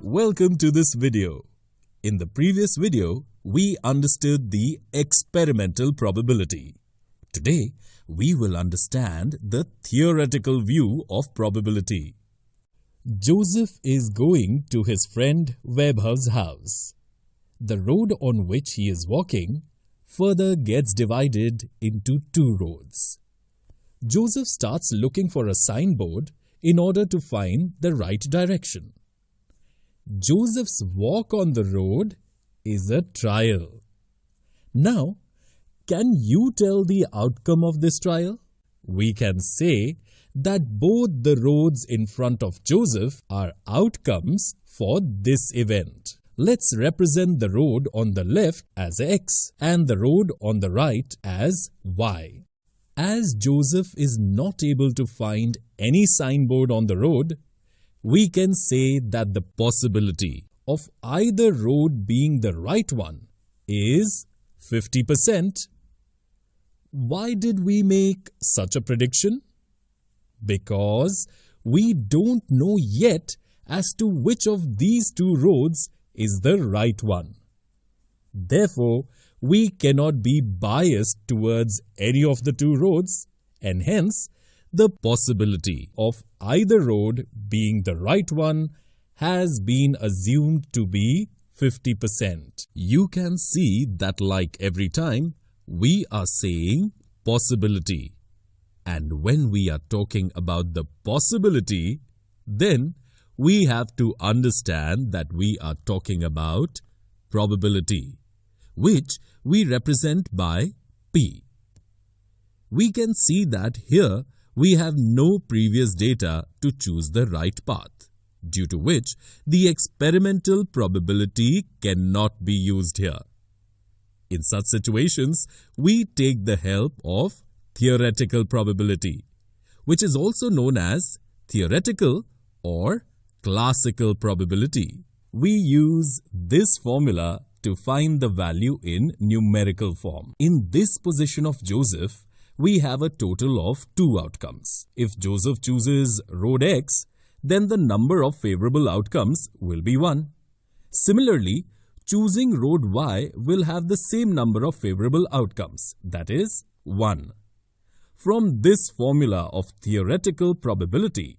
welcome to this video. In the previous video, we understood the experimental probability. Today, we will understand the theoretical view of probability. Joseph is going to his friend Webber's house. The road on which he is walking further gets divided into two roads. Joseph starts looking for a signboard in order to find the right direction. Joseph's walk on the road is a trial. Now, can you tell the outcome of this trial? We can say that both the roads in front of Joseph are outcomes for this event. Let's represent the road on the left as X and the road on the right as Y. As Joseph is not able to find any signboard on the road, we can say that the possibility of either road being the right one is 50%. Why did we make such a prediction? Because we don't know yet as to which of these two roads is the right one. Therefore, we cannot be biased towards any of the two roads, and hence, the possibility of either road being the right one has been assumed to be 50%. You can see that like every time, we are saying possibility. And when we are talking about the possibility, then we have to understand that we are talking about probability, which we represent by P. We can see that here we have no previous data to choose the right path, due to which the experimental probability cannot be used here. In such situations, we take the help of theoretical probability, which is also known as theoretical or classical probability. We use this formula to find the value in numerical form. In this position of Joseph, we have a total of two outcomes. If Joseph chooses road X, then the number of favorable outcomes will be 1. Similarly, choosing road Y will have the same number of favorable outcomes, that is 1. From this formula of theoretical probability,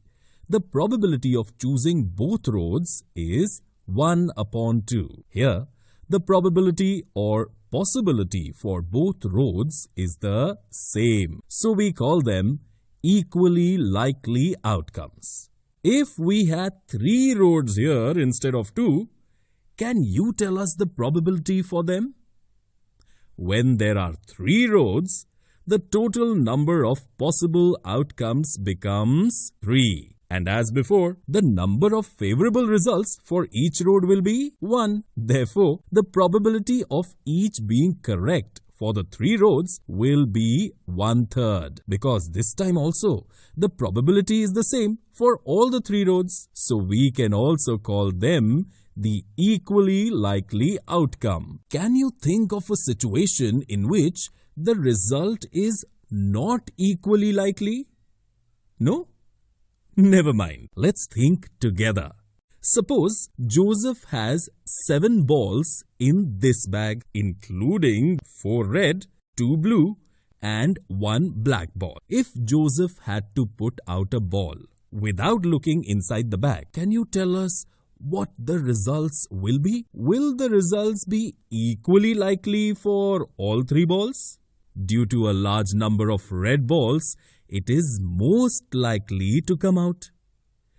the probability of choosing both roads is 1 upon 2. Here, the probability or possibility for both roads is the same. So we call them equally likely outcomes. If we had 3 roads here instead of 2, can you tell us the probability for them? When there are 3 roads, the total number of possible outcomes becomes 3. And as before, the number of favorable results for each road will be 1. Therefore, the probability of each being correct for the 3 roads will be 1/3. Because this time also, the probability is the same for all the 3 roads. So we can also call them the equally likely outcome. Can you think of a situation in which the result is not equally likely? No? Never mind. Let's think together. Suppose Joseph has 7 balls in this bag, including 4 red, 2 blue, and 1 black ball. If Joseph had to put out a ball without looking inside the bag, can you tell us what the results will be? Will the results be equally likely for all 3 balls? Due to a large number of red balls, it is most likely to come out.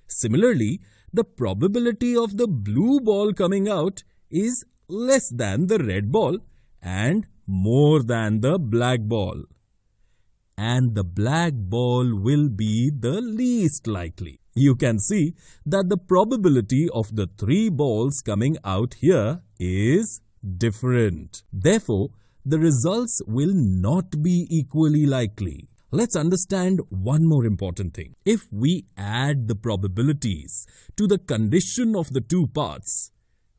Similarly, the probability of the blue ball coming out is less than the red ball and more than the black ball. And the black ball will be the least likely. You can see that the probability of the 3 balls coming out here is different. Therefore, the results will not be equally likely. Let's understand one more important thing. If we add the probabilities to the condition of the 2 paths,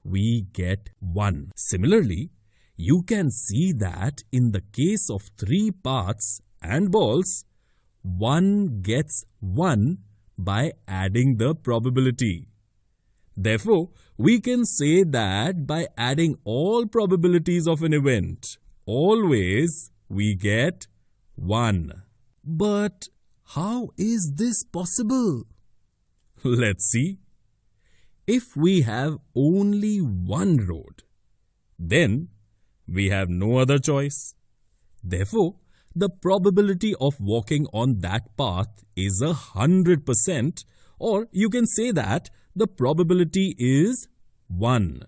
we get 1. Similarly, you can see that in the case of 3 paths and balls, 1 gets 1 by adding the probability. Therefore, we can say that by adding all probabilities of an event, always we get 1. But how is this possible? Let's see. If we have only one road, then we have no other choice. Therefore, the probability of walking on that path is 100%, or you can say that the probability is 1.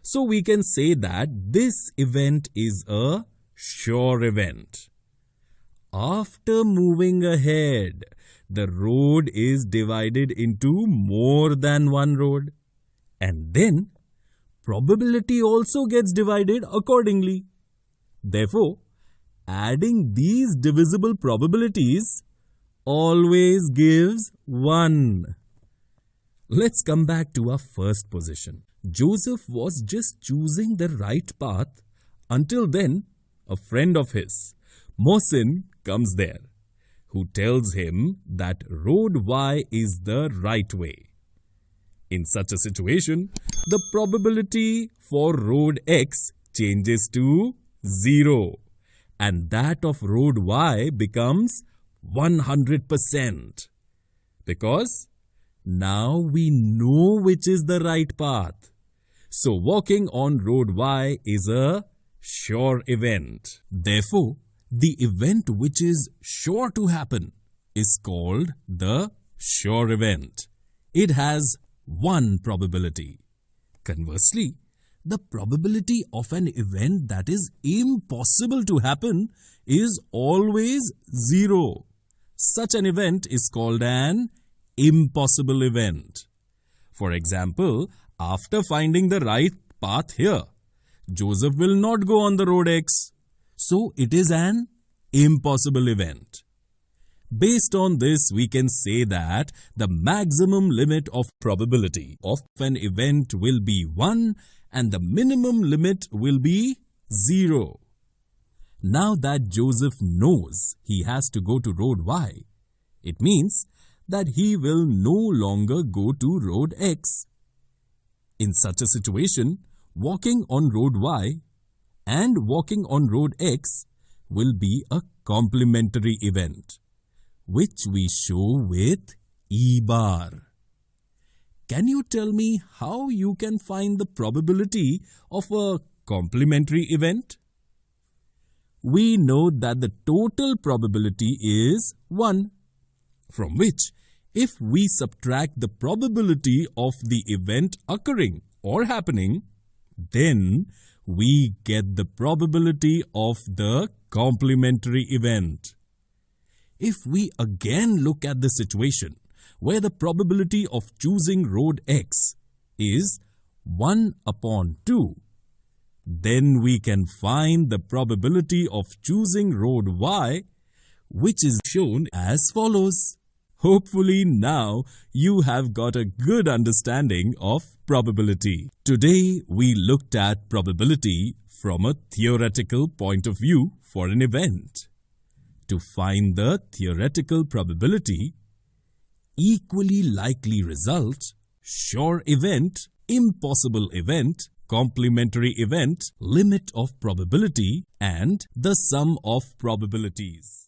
So we can say that this event is a sure event. After moving ahead, the road is divided into more than one road, and then probability also gets divided accordingly. Therefore, adding these divisible probabilities always gives 1. Let's come back to our first position. Joseph was just choosing the right path. Until then, a friend of his, Mohsin, comes there, who tells him that road Y is the right way. In such a situation, the probability for road X changes to 0, and that of road Y becomes 100%. Because now we know which is the right path. So walking on road Y is a sure event. Therefore, the event which is sure to happen is called the sure event. It has 1 probability. Conversely, the probability of an event that is impossible to happen is always 0. Such an event is called an impossible event. For example, after finding the right path here, Joseph will not go on the road X. So it is an impossible event. Based on this, we can say that the maximum limit of probability of an event will be 1 and the minimum limit will be 0. Now that Joseph knows he has to go to road Y, it means that he will no longer go to road X. In such a situation, walking on road Y and walking on road X will be a complementary event, which we show with E bar. Can you tell me how you can find the probability of a complementary event? We know that the total probability is 1, from which if we subtract the probability of the event occurring or happening, then we get the probability of the complementary event. If we again look at the situation where the probability of choosing road X is 1 upon 2, then we can find the probability of choosing road Y, which is shown as follows. Hopefully now you have got a good understanding of probability. Today we looked at probability from a theoretical point of view for an event. To find the theoretical probability, equally likely result, sure event, impossible event, complementary event, limit of probability, and the sum of probabilities.